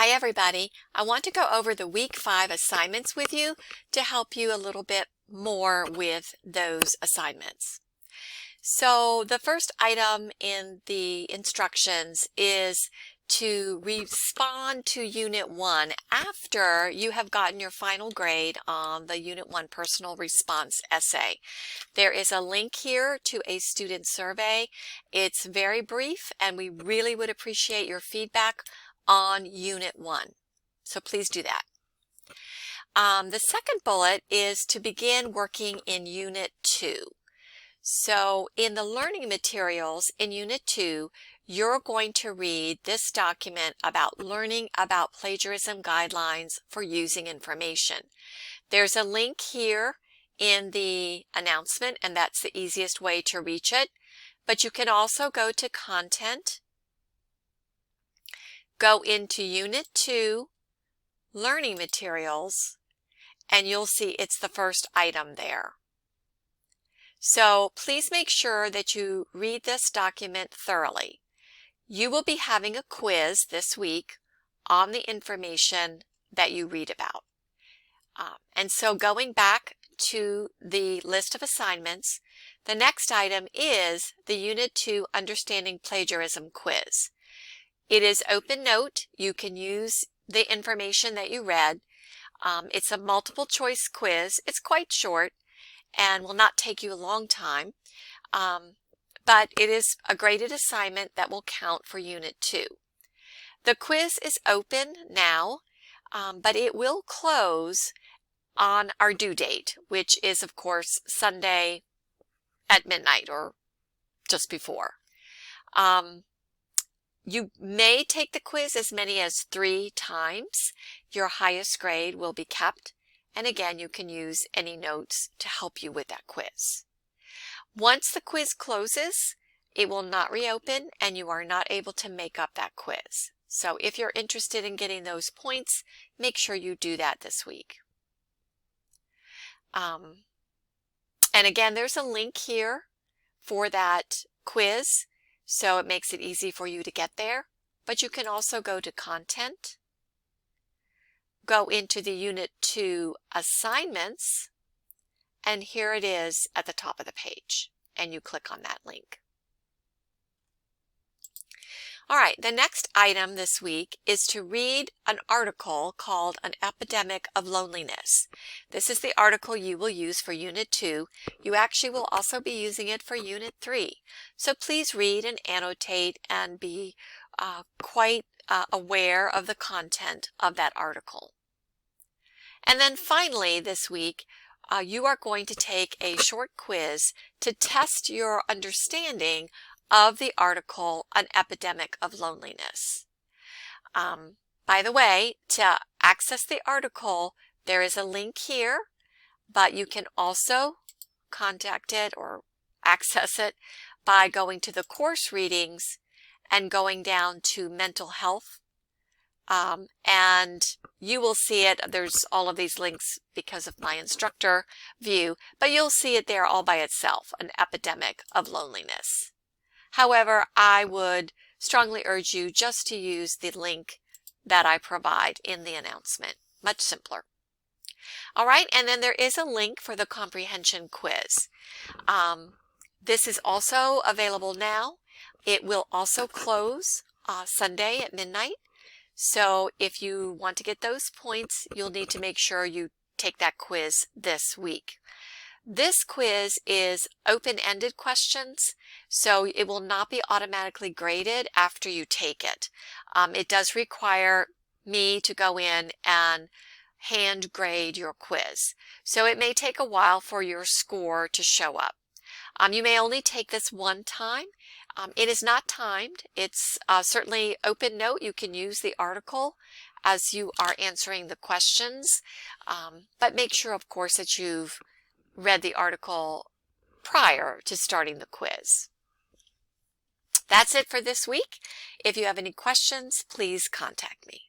Hi everybody. I want to go over the week 5 assignments with you to help you a little bit more with those assignments. So the first item in the instructions is to respond to Unit 1 after you have gotten your final grade on the Unit 1 personal response essay. There is a link here to a student survey. It's very brief and we really would appreciate your feedback on Unit 1. So please do that. The second bullet is to begin working in Unit 2. So in the learning materials in Unit 2, you're going to read this document about learning about plagiarism guidelines for using information. There's a link here in the announcement, and that's the easiest way to reach it. But you can also go to Content, go into Unit 2, Learning Materials, and you'll see it's the first item there. So please make sure that you read this document thoroughly. You will be having a quiz this week on the information that you read about. And so going back to the list of assignments, the next item is the Unit 2 Understanding Plagiarism quiz. It is open note. You can use the information that you read. It's a multiple choice quiz. It's quite short and will not take you a long time, but it is a graded assignment that will count for Unit 2. The quiz is open now, but it will close on our due date, which is of course Sunday at midnight or just before. You may take the quiz as many as 3 times. Your highest grade will be kept. And again, you can use any notes to help you with that quiz. Once the quiz closes, it will not reopen and you are not able to make up that quiz. So if you're interested in getting those points, make sure you do that this week. And again, there's a link here for that quiz, so it makes it easy for you to get there. But you can also go to Content, go into the Unit 2 assignments, and here it is at the top of the page, and you click on that link. All right, the next item this week is to read an article called An Epidemic of Loneliness. This is the article you will use for Unit 2. You actually will also be using it for Unit 3. So please read and annotate and be quite aware of the content of that article. And then finally this week, you are going to take a short quiz to test your understanding of the article, An Epidemic of Loneliness. By the way, to access the article, there is a link here, but you can also contact it or access it by going to the course readings and going down to mental health. And you will see it. There's all of these links because of my instructor view, but you'll see it there all by itself, An Epidemic of Loneliness. However, I would strongly urge you just to use the link that I provide in the announcement. Much simpler. All right, and then there is a link for the comprehension quiz. This is also available now. It will also close Sunday at midnight. So if you want to get those points, you'll need to make sure you take that quiz this week. This quiz is open-ended questions, so it will not be automatically graded after you take it. It does require me to go in and hand grade your quiz. So it may take a while for your score to show up. You may only take this one time. It is not timed. It's certainly open note. You can use the article as you are answering the questions, but make sure, of course, that you've read the article prior to starting the quiz. That's it for this week. If you have any questions, please contact me.